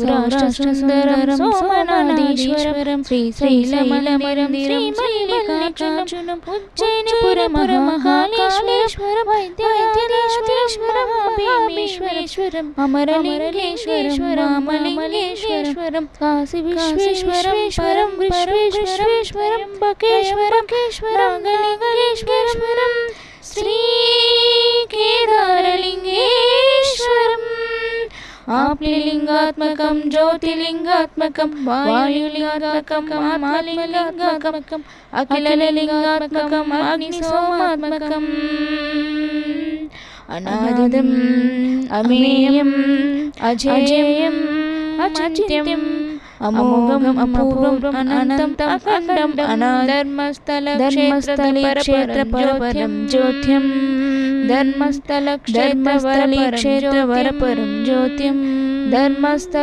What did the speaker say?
సౌరాష్ట్రసుందరం సోమనాథీశ్వరం శ్రీశైలమలమిరం శ్రీమల్లికార్జునం ఉజ్జయినిపురమహాకాళేశ్వరం వైద్యనాథేశ్వరం భీమేశ్వరం అమరలింగేశ్వరం రామలింగేశ్వరం కాశీ విశ్వేశ్వరం పరం విశ్వేశ్వరం బకేశ్వరం రాంగలింగేశ్వరం శ్రీ కేదారలింగేశ్వరం ఆప్లిలింగాత్మకం జ్యోతిలింగాత్మకం వాయులింగాత్మకం ఆత్మలింగాత్మకం అఖిలలింగాత్మకం అగ్నిసోమాత్మకం అనాదిం అమేయం అజేయం అచింత్యం అమోఘం అపూర్వం అనంతం అఖండం ధర్మస్థల క్షేత్ర పరపరం జ్యోతిం ధర్మస్థల క్షేత్ర వరపరం జ్యోతిం ధర్మస్థల